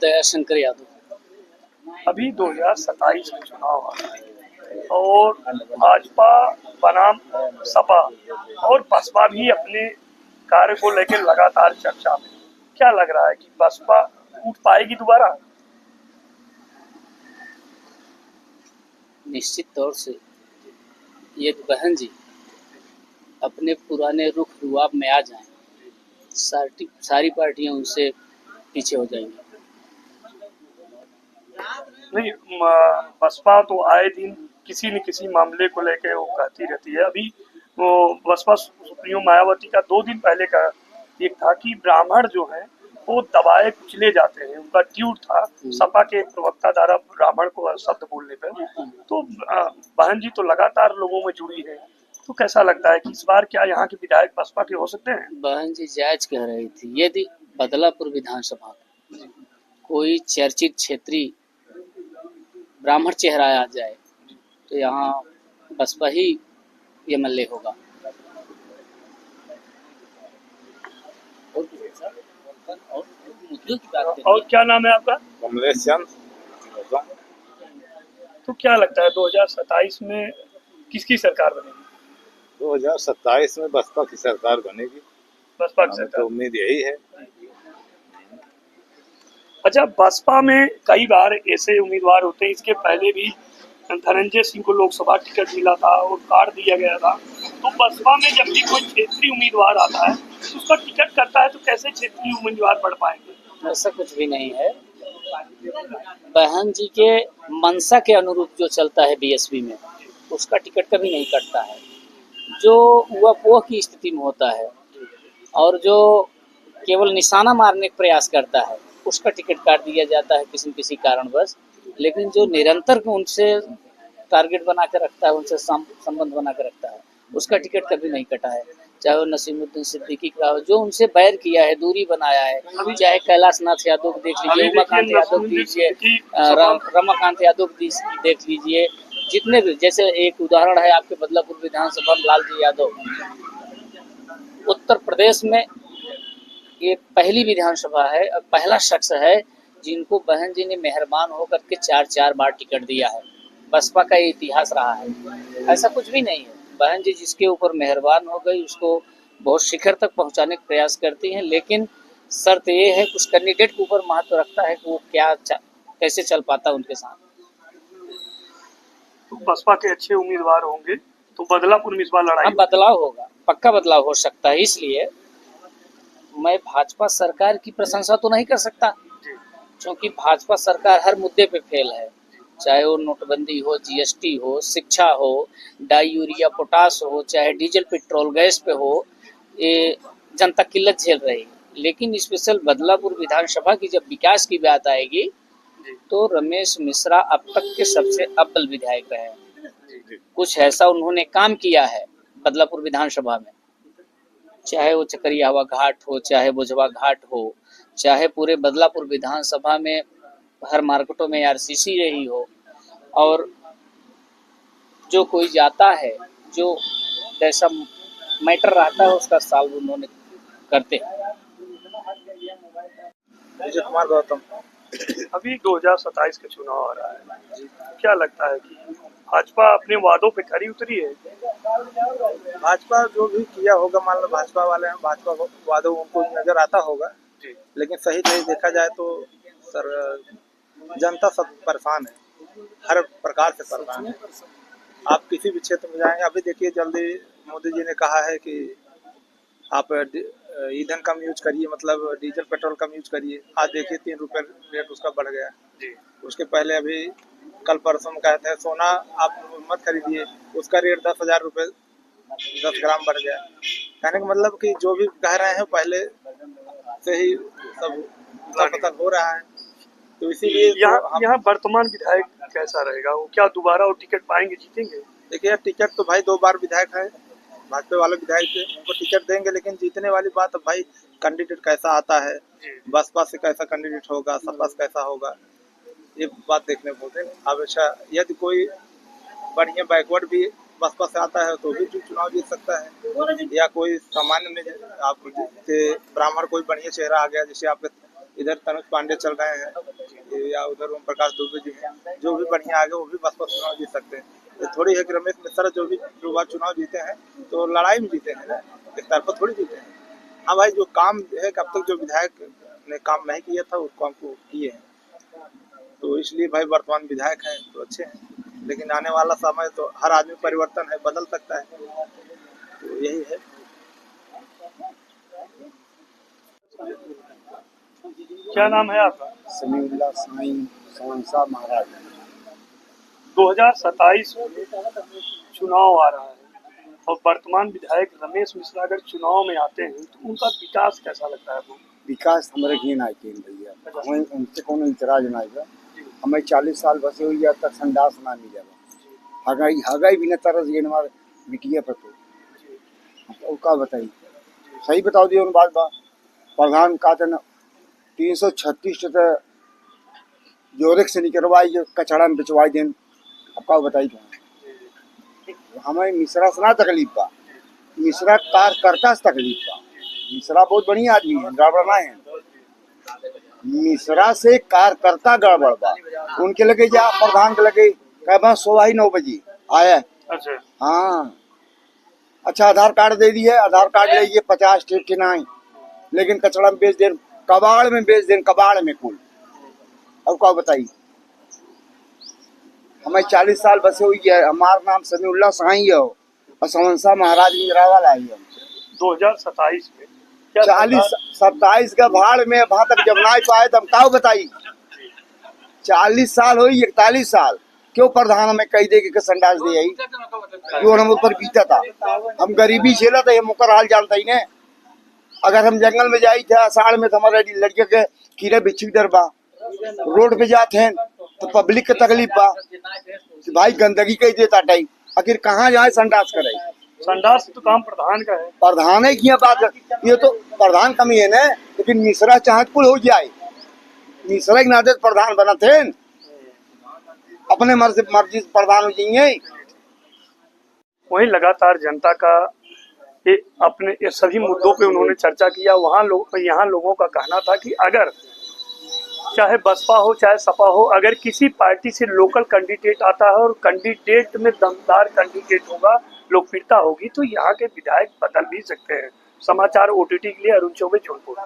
दयाशंकर यादव। अभी 2027 में चुनाव आ रहा है और भाजपा बनाम सपा और बसपा भी अपने कार्य को लेकर लगातार चर्चा में। क्या लग रहा है कि बसपा उठ पाएगी दोबारा? निश्चित तौर से यदि बहन जी अपने पुराने रुख रुआब में आ जाएं, सारी पार्टियां उनसे पीछे हो जाएंगी। नहीं, बसपा तो आए दिन किसी न किसी मामले को लेकर वो कहती रहती है। अभी वो बसपा सुप्रीमो मायावती का 2 दिन पहले का एक था कि ब्राह्मण जो है वो दबाए कुचले जाते हैं, उनका ट्वीट था सपा के प्रवक्ता द्वारा ब्राह्मण को शब्द बोलने पर। तो बहन जी तो लगातार लोगों में जुड़ी है, तो कैसा लगता है कि इस बार क्या यहाँ के विधायक बसपा के हो सकते हैं? बहन जी जायज कह रही थी, यदि बदलापुर विधानसभा कोई चर्चित क्षेत्रीय ब्राह्मण चेहरा आ जाए तो यहाँ बसपा ही एमएलए होगा। और क्या नाम है आपका? कमलेश चंद। तो क्या लगता है 2027 में किसकी सरकार बनेगी? 2027 में बसपा की सरकार बनेगी। बसपा की सरकार तो उम्मीद यही है। अच्छा, बसपा में कई बार ऐसे उम्मीदवार होते हैं, इसके पहले भी धनंजय सिंह को लोकसभा टिकट मिला था और काट दिया गया था। तो बसपा में जब भी कोई क्षेत्रीय उम्मीदवार आता है तो उसका टिकट करता है, तो कैसे क्षेत्रीय उम्मीदवार बढ़ पाएंगे? ऐसा कुछ भी नहीं है। बहन जी के मंशा के अनुरूप जो चलता है बीएसपी में, उसका टिकट कभी नहीं कटता है। जो ऊहापोह की स्थिति में होता है और जो केवल निशाना मारने का प्रयास करता है, उसका टिकट काट दिया जाता है किसी न किसी कारणवश। लेकिन जो निरंतर उनसे टारगेट बना कर रखता है, उनसे संबंध बना कर रखता है, उसका टिकट कभी नहीं कटा है। चाहे वो नसीमुद्दीन सिद्दीकी का हो, जो उनसे बैर किया है, दूरी बनाया है, चाहे कैलाश नाथ यादव को देख लीजिए, उमाकांत यादव दीजिए, रमाकांत यादव देख लीजिए, जितने भी, जैसे एक उदाहरण है आपके बदलापुर विधानसभा लालजी यादव, उत्तर प्रदेश में ये पहली विधानसभा है और पहला शख्स है जिनको बहन जी ने मेहरबान होकर के 4 बार टिकट दिया है। बसपा का ये इतिहास रहा है। ऐसा कुछ भी नहीं है। बहन जी जिसके ऊपर मेहरबान हो गई उसको बहुत शिखर तक पहुंचाने का प्रयास करती हैं, लेकिन शर्त ये है कि उस कैंडिडेट के ऊपर महत्व रखता है कि वो कैसे चल पाता है उनके साथ। तो बसपा के अच्छे उम्मीदवार होंगे तो बदलापुर में इस बार लड़ाई बदलाव होगा, पक्का बदलाव हो सकता है। इसलिए मैं भाजपा सरकार की प्रशंसा तो नहीं कर सकता, क्योंकि भाजपा सरकार हर मुद्दे पे फेल है। चाहे वो नोटबंदी हो, जीएसटी हो, शिक्षा हो, डाई यूरिया पोटास हो, चाहे डीजल पेट्रोल गैस पे हो, ये जनता किल्लत झेल रही है। लेकिन स्पेशल बदलापुर विधानसभा की जब विकास की बात आएगी तो रमेश मिश्रा अब तक के सबसे अव्वल विधायक रहे। कुछ ऐसा उन्होंने काम किया है बदलापुर विधानसभा में, चाहे वो चकरियावा घाट हो, चाहे बुझवा घाट हो, चाहे पूरे बदलापुर विधानसभा में हर मार्केटों में आरसीसी रही हो, और जो कोई जाता है, जो जैसा मैटर रहता है उसका सॉल्व उन्होंने करते हैं। विजय कुमार गौतम। अभी 2027 का चुनाव आ रहा है, क्या लगता है कि भाजपा अपने वादों पे खरी उतरी है? भाजपा जो भी किया होगा, मान लो भाजपा वाले हैं, भाजपा वादों उनको नजर आता होगा, लेकिन सही नहीं देखा जाए तो सर जनता सब परेशान है, हर प्रकार से परेशान है। आप किसी भी क्षेत्र में जाएंगे, अभी देखिए जल्दी मोदी जी ने कहा है कि आप ईंधन कम यूज करिए, मतलब डीजल पेट्रोल कम यूज करिए। आज देखिए 3 रुपये रेट उसका बढ़ गया। उसके पहले अभी कल परसों में कहते हैं सोना आप मत खरीदिए, उसका रेट 10,000 रुपये 10 ग्राम बढ़ गया। कहने का मतलब कि जो भी कह रहे हैं पहले से ही सब पतन हो रहा है। तो इसीलिए यहाँ वर्तमान विधायक कैसा रहेगा? वो क्या दोबारा वो टिकट पाएंगे, जीतेंगे? देखिए टिकट तो भाई 2 बार विधायक है, भाजपा वाले विधायक थे, उनको टिकट देंगे, लेकिन जीतने वाली बात है भाई कैंडिडेट कैसा आता है, बसपा से कैसा कैंडिडेट होगा, सपा से कैसा होगा, ये बात देखने को मिलते हैं। हमेशा यदि कोई बढ़िया बैकवर्ड भी बसपा से आता है तो भी चुनाव जीत सकता है, या कोई सामान्य में आप ब्राह्मण कोई बढ़िया चेहरा आ गया, जैसे आपके इधर तनुज पांडे चल रहे हैं या उधर ओम प्रकाश दुबे जी हैं, जो भी बढ़िया आगे वो भी बसपा चुनाव जीत सकते हैं। ये थोड़ी है कि रमेश मिश्रा जो भी दो बार चुनाव जीते हैं तो लड़ाई में जीते हैं ना, एक तरफा थोड़ी जीते हैं। हाँ भाई, जो काम है अब तक जो विधायक ने काम नहीं किया था उसको हमको किए हैं, तो इसलिए भाई वर्तमान विधायक हैं तो अच्छे हैं, लेकिन आने वाला समय तो हर आदमी परिवर्तन है, बदल सकता है, तो यही है। क्या नाम है आपका? समीउल्लाह साईं सहनशाह महाराज। 2027 में चुनाव आ रहा है और वर्तमान विधायक रमेश मिश्रा अगर चुनाव में आते हैं तो उनका विकास कैसा लगता है आपको? विकास हमारे की ना के भैया, हमें उनसे कोनो इतराज ना है। हमें 40 साल बसे हुई अब तक संडास ना मिले, हगाई हगाई भी न तरस गए हमारे बिटिया पर, तो का बताइए, सही बताओ दिए उन बात बा। प्रधान का तो 336 तो जोरेक से निकलवाई जो कचड़ा में बिचवाई देन, अब का बताई तो हमें मिश्रा से ना तकलीफ बा, मिश्रा कार्यकर्ता से तकलीफ बा। मिश्रा बहुत बढ़िया आदमी है, गड़बड़ ना है। मिश्रा से कार्यकर्ता गड़बड़ बा, उनके लगे जा प्रधान के लगे कह 9 बजे आया। अच्छा, हाँ अच्छा, आधार कार्ड दे दिए, आधार कार्ड ले ये 50 टिप के ना, लेकिन कचड़ा में बेच देन, कबाड़ में बेच देन, कबाड़ में कुल। अब क्या बताइए, हमें 40 साल बसे हुई है। हमारा नाम समीउल्लाह साईं है और सहनशाह महाराज वाला है। 2027 में क्या 40-27 का भाड़ में वहां तक जब ना पाए तब क्या बताई। 40 साल हुई, 41 साल क्यों प्रधान हमें कही दे के संडास दे आई, जो हम ऊपर बीता था, हम गरीबी झेला था, ये मुकर हाल जानता ही ने। अगर हम जंगल में जाई थे आषाढ़ में तो हमारे लड़के के कीड़े बिच्छू डर बा, रोड पे जाते हैं तो पब्लिक के तकलीफ बा, भाई गंदगी कही देता टाइम, आखिर कहाँ जाए संडास करे। संडास तो काम प्रधान का है, प्रधान है की बात, ये तो प्रधान कमी है न, लेकिन मिश्रा चाहत कुल हो जाए, मिश्रा के नाते प्रधान बना थे, अपने मर्जी से प्रधान हो जाएंगे। वही लगातार जनता का अपने ये सभी मुद्दों पे उन्होंने चर्चा किया। यहाँ लोगों का कहना था कि अगर चाहे बसपा हो चाहे सपा हो, अगर किसी पार्टी से लोकल कैंडिडेट आता है और कैंडिडेट में दमदार कैंडिडेट होगा, लोकप्रियता होगी, तो यहाँ के विधायक बदल भी सकते हैं। समाचार OTT के लिए अरुण चौबे, जौनपुर।